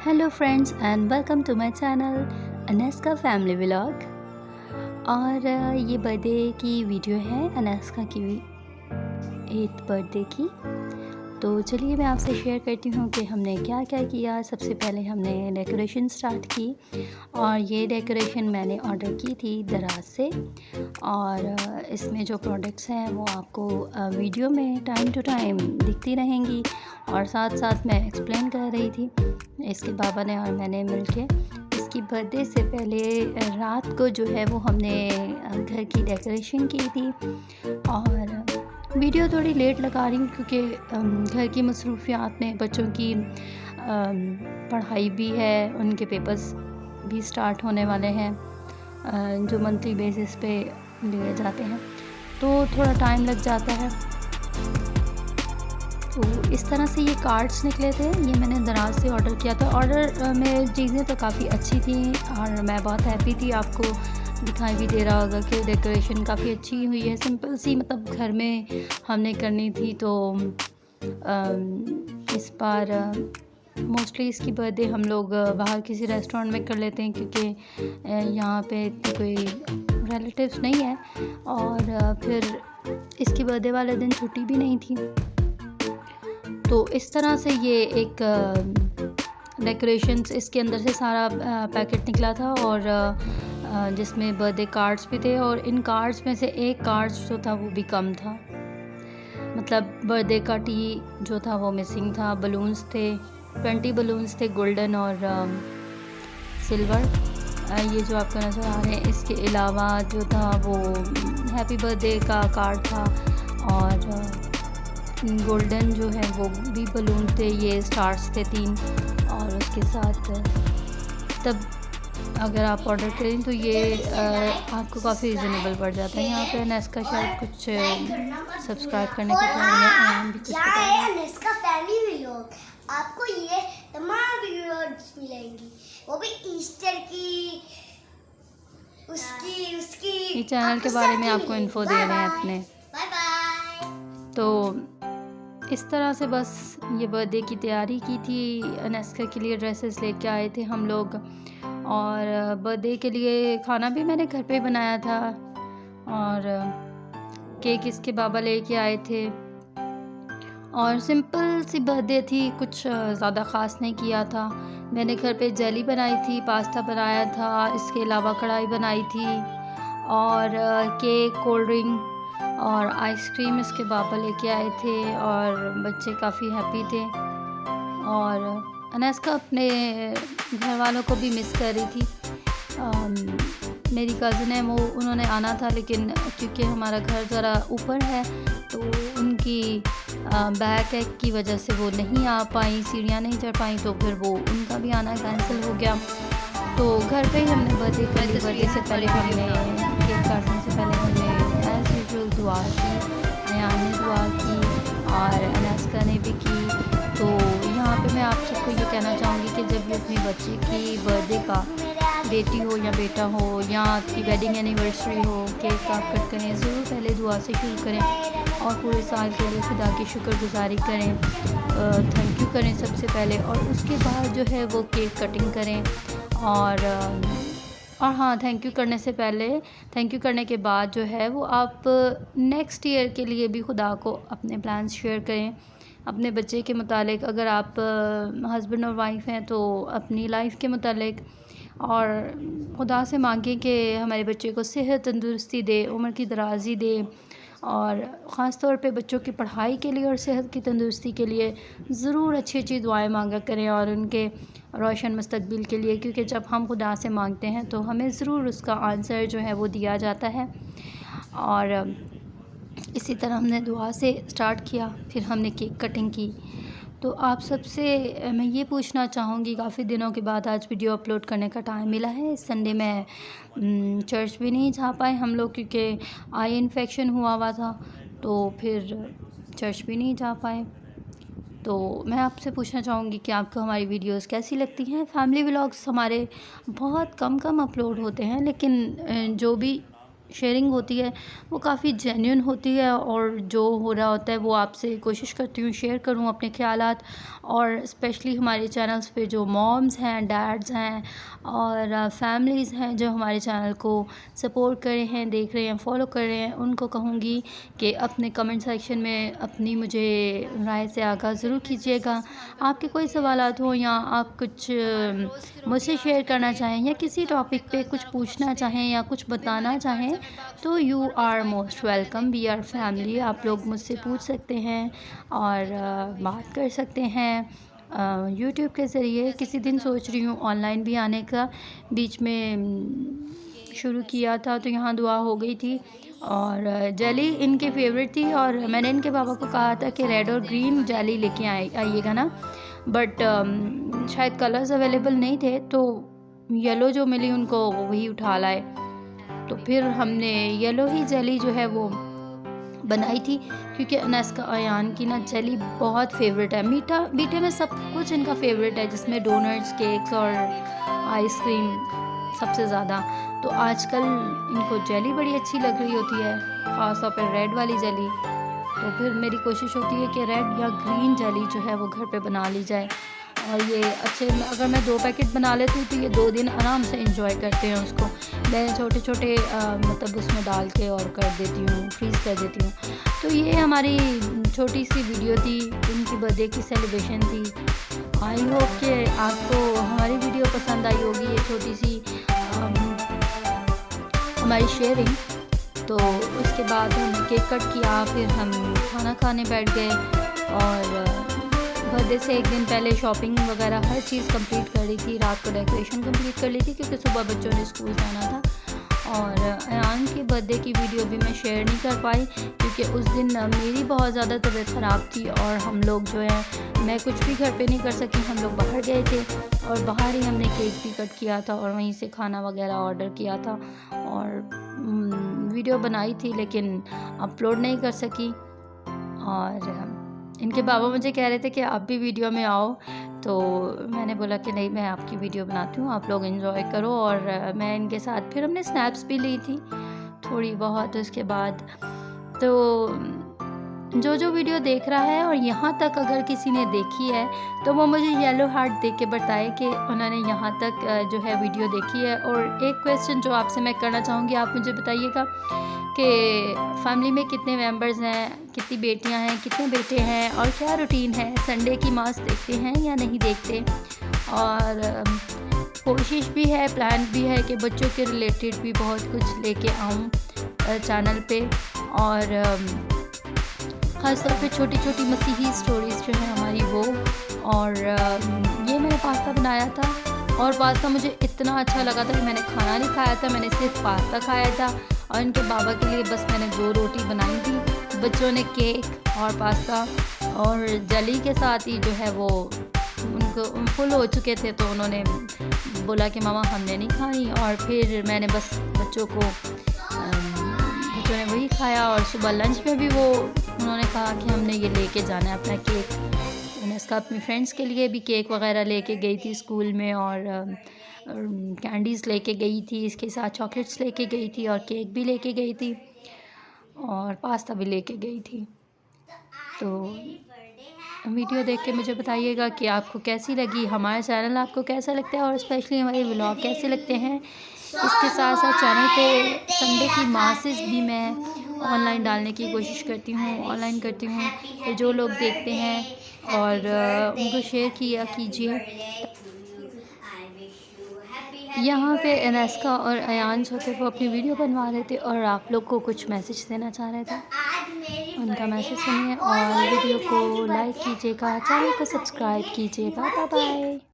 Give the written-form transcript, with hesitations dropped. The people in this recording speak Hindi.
Hello friends and welcome to my channel Aneska family vlog. और ये बर्थडे की वीडियो है अनेस्का की 8th बर्थडे की। तो चलिए मैं आपसे शेयर करती हूँ कि हमने क्या क्या किया। सबसे पहले हमने डेकोरेशन स्टार्ट की और ये डेकोरेशन मैंने ऑर्डर की थी दराज से। और इसमें जो प्रोडक्ट्स हैं वो आपको वीडियो में टाइम टू टाइम दिखती रहेंगी और साथ साथ मैं एक्सप्लेन कर रही थी। इसके बाबा ने और मैंने मिलके इसकी बर्थडे से पहले रात को जो है वो हमने घर की डेकोरेशन की थी। और वीडियो थोड़ी लेट लगा रही हूँ क्योंकि घर की मसरूफियात में बच्चों की पढ़ाई भी है, उनके पेपर्स भी स्टार्ट होने वाले हैं जो मंथली बेसिस पे लिए जाते हैं, तो थोड़ा टाइम लग जाता है। तो इस तरह से ये कार्ड्स निकले थे, ये मैंने दराज से ऑर्डर किया था। ऑर्डर में चीज़ें तो काफ़ी अच्छी थी और मैं बहुत हैप्पी थी। आपको दिखाई भी दे रहा होगा कि डेकोरेशन काफ़ी अच्छी हुई है, सिंपल सी, मतलब घर में हमने करनी थी। तो इस बार मोस्टली इसकी बर्थडे हम लोग बाहर किसी रेस्टोरेंट में कर लेते हैं क्योंकि यहाँ पे कोई रिलेटिव्स नहीं है और फिर इसकी बर्थडे वाले दिन छुट्टी भी नहीं थी। तो इस तरह से ये एक डेकोरेशंस इसके अंदर से सारा पैकेट निकला था और जिसमें बर्थडे कार्ड्स भी थे। और इन कार्ड्स में से एक कार्ड्स जो था वो भी कम था, मतलब बर्थडे का टी जो था वो मिसिंग था। बलून्स थे, 20 बलून्स थे, गोल्डन और सिल्वर, ये जो आपको नज़र आ रहे हैं। इसके अलावा जो था वो हैप्पी बर्थडे का कार्ड था और गोल्डन जो है वो भी बलून थे, ये स्टार्स थे 3। और उसके साथ तब अगर आप ऑर्डर करें तो ये आपको काफ़ी रिजनेबल पड़ जाता है। यहाँ पे अनेस्का शायद कुछ सब्सक्राइब करने को कह रही है, भी कुछ अनेस्का फैमिली व्लॉग, आपको ये तमाम वीडियोस मिलेंगी, वो भी ईस्टर की, उसकी ये चैनल के बारे में आपको इन्फो दे रहे हैं अपने। Bye bye. तो इस तरह से बस ये बर्थडे की तैयारी की थी। अनेस्का के लिए ड्रेसेस लेके आए थे हम लोग और बर्थडे के लिए खाना भी मैंने घर पे बनाया था और केक इसके बाबा लेके आए थे। और सिंपल सी बर्थडे थी, कुछ ज़्यादा ख़ास नहीं किया था। मैंने घर पे जेली बनाई थी, पास्ता बनाया था, इसके अलावा कढ़ाई बनाई थी और केक, कोल्ड ड्रिंक और आइसक्रीम इसके पापा लेके आए थे और बच्चे काफ़ी हैप्पी थे। और अनेस्का अपने घर वालों को भी मिस कर रही थी। मेरी कज़न है वो, उन्होंने आना था लेकिन क्योंकि हमारा घर ज़रा ऊपर है तो उनकी बैक की वजह से वो नहीं आ पाई, सीढ़ियाँ नहीं चढ़ पाई, तो फिर वो उनका भी आना कैंसिल हो गया। तो घर पे ही हमने बर्थडे से पहले हमने केक काटने से पहले हमने एज़ यूजुअल दुआ की, अयान ने दुआ की और अनेस्का ने भी की। तो यहाँ पे मैं आप सबको ये कहना चाहूँगी कि जब भी अपनी बच्चे की बर्थडे का, बेटी हो या बेटा हो या आपकी वेडिंग एनिवर्सरी हो, केक आप कट करें, ज़रूर पहले दुआ से शुरू करें और पूरे साल के लिए खुदा की शुक्रगुजारी करें, थैंक यू करें सबसे पहले और उसके बाद जो है वो केक कटिंग करें। और हाँ, थैंक यू करने से पहले, थैंक यू करने के बाद जो है वो आप नेक्स्ट ईयर के लिए भी खुदा को अपने प्लान्स शेयर करें अपने बच्चे के मुतालिक। अगर आप हस्बैंड और वाइफ हैं तो अपनी लाइफ के मुतालिक, और खुदा से मांगें कि हमारे बच्चे को सेहत तंदुरुस्ती दे, उम्र की दराज़ी दे और ख़ास तौर पे बच्चों की पढ़ाई के लिए और सेहत की तंदुरुस्ती के लिए ज़रूर अच्छी अच्छी दुआएं मांगा करें और उनके रोशन मुस्तकबिल के लिए, क्योंकि जब हम खुदा से मांगते हैं तो हमें ज़रूर उसका आंसर जो है वो दिया जाता है। और इसी तरह हमने दुआ से स्टार्ट किया, फिर हमने केक कटिंग की। तो आप सबसे मैं ये पूछना चाहूँगी, काफ़ी दिनों के बाद आज वीडियो अपलोड करने का टाइम मिला है। इस संडे में चर्च भी नहीं जा पाए हम लोग क्योंकि आई इन्फेक्शन हुआ था, तो फिर चर्च भी नहीं जा पाए। तो मैं आपसे पूछना चाहूँगी कि आपको हमारी वीडियोस कैसी लगती हैं। फैमिली व्लॉग्स हमारे बहुत कम अपलोड होते हैं, लेकिन जो भी शेयरिंग होती है वो काफ़ी जेन्युइन होती है, और जो हो रहा होता है वो आपसे कोशिश करती हूँ शेयर करूँ अपने ख़यालात। और स्पेशली हमारे चैनल्स पे जो मॉम्स हैं, डैड्स हैं और फैमिलीज़ हैं जो हमारे चैनल को सपोर्ट कर रहे हैं, देख रहे हैं, फॉलो कर रहे हैं, उनको कहूँगी कि अपने कमेंट सेक्शन में अपनी मुझे राय से आगाह ज़रूर कीजिएगा। आपके कोई सवालात हो या आप कुछ मुझसे शेयर करना चाहें या किसी टॉपिक पे कुछ पूछना चाहें या कुछ बताना चाहें, तो you are most welcome, we are family. आप लोग मुझसे पूछ सकते हैं और बात कर सकते हैं यूट्यूब के ज़रिए। किसी दिन सोच रही हूँ ऑनलाइन भी आने का, बीच में शुरू किया था तो यहाँ दुआ हो गई थी। और जेली इनके फेवरेट थी और मैंने इनके पापा को कहा था कि रेड और ग्रीन जेली लेके आइएगा ना, बट शायद कलर्स अवेलेबल नहीं थे, तो येलो जो मिली उनको वही उठा लाए। तो फिर हमने येलो ही जेली जो है वो बनाई थी, क्योंकि अनस का अयान की ना जेली बहुत फेवरेट है। मीठे में सब कुछ इनका फेवरेट है, जिसमें डोनट्स, केक्स और आइसक्रीम सबसे ज़्यादा। तो आजकल इनको जेली बड़ी अच्छी लग रही होती है, ख़ास तौर पर रेड वाली जेली। तो फिर मेरी कोशिश होती है कि रेड या ग्रीन जेली जो है वो घर पे बना ली जाए। और ये अच्छे, अगर मैं 2 पैकेट बना लेती हूँ तो ये 2 दिन आराम से इंजॉय करते हैं उसको। मैं छोटे छोटे मतलब उसमें डाल के और कर देती हूँ, फ्रीज़ कर देती हूँ। तो ये हमारी छोटी सी वीडियो थी, उनकी बर्थडे की सेलिब्रेशन थी। आई होप कि आपको हमारी वीडियो पसंद आई होगी, ये छोटी सी हमारी शेयरिंग। तो उसके बाद हमने केक कट किया, फिर हम खाना खाने बैठ गए और बर्थडे से एक दिन पहले शॉपिंग वगैरह हर चीज़ कंप्लीट कर ली थी। रात को डेकोरेशन कंप्लीट कर ली थी क्योंकि सुबह बच्चों ने स्कूल जाना था। और अयान की बर्थडे की वीडियो भी मैं शेयर नहीं कर पाई क्योंकि उस दिन मेरी बहुत ज़्यादा तबीयत ख़राब थी और हम लोग जो है, मैं कुछ भी घर पे नहीं कर सकी, हम लोग बाहर गए थे और बाहर ही हमने केक भी कट किया था और वहीं से खाना वगैरह ऑर्डर किया था और वीडियो बनाई थी लेकिन अपलोड नहीं कर सकी। और इनके बाबा मुझे कह रहे थे कि आप भी वीडियो में आओ, तो मैंने बोला कि नहीं, मैं आपकी वीडियो बनाती हूँ, आप लोग एंजॉय करो। और मैं इनके साथ फिर हमने स्नैप्स भी ली थी थोड़ी बहुत। उसके बाद तो जो वीडियो देख रहा है और यहाँ तक अगर किसी ने देखी है तो वो मुझे येलो हार्ट देख के बताए कि उन्होंने यहाँ तक जो है वीडियो देखी है। और एक क्वेश्चन जो आपसे मैं करना चाहूँगी, आप मुझे बताइएगा कि फैमिली में कितने मेंबर्स हैं, कितनी बेटियां हैं, कितने बेटे हैं और क्या रूटीन है, संडे की मास देखते हैं या नहीं देखते। और कोशिश भी है, प्लान भी है कि बच्चों के रिलेटेड भी बहुत कुछ लेके आऊँ चैनल पे। और ख़ास तौर पे छोटी छोटी मसीही स्टोरीज़ जो है हमारी वो। और ये मैंने पास्ता बनाया था और पास्ता मुझे इतना अच्छा लगा था कि मैंने खाना नहीं खाया था, मैंने सिर्फ पास्ता खाया था। और इनके बाबा के लिए बस मैंने 2 रोटी बनाई थी, बच्चों ने केक और पास्ता और जली के साथ ही जो है वो उनको फुल हो चुके थे, तो उन्होंने बोला कि मामा हमने नहीं खानी। और फिर मैंने बस बच्चों ने वही खाया। और सुबह लंच में भी वो उन्होंने कहा कि हमने ये लेके जाना है अपना केक। मैंने इसका अपनी फ्रेंड्स के लिए भी केक वगैरह लेके गई थी स्कूल में और कैंडीज़ लेके गई थी, इसके साथ चॉकलेट्स लेके गई थी और केक भी लेके गई थी और पास्ता भी लेके गई थी। तो वीडियो देख के मुझे बताइएगा कि आपको कैसी लगी, हमारा चैनल आपको कैसा लगता है और स्पेशली हमारे व्लॉग कैसे लगते हैं। इसके साथ साथ चैनल पे संडे की मासेस भी मैं ऑनलाइन डालने की कोशिश करती हूँ, ऑनलाइन करती हूँ। तो जो लोग देखते हैं और उनको शेयर किया कीजिए। यहाँ पे अनस्का और अयान जो थे वो अपनी वीडियो बनवा रहे थे और आप लोग को कुछ मैसेज देना चाह रहे थे, उनका मैसेज सुनिए और वीडियो को लाइक कीजिएगा, चैनल को सब्सक्राइब कीजिएगा। Bye bye.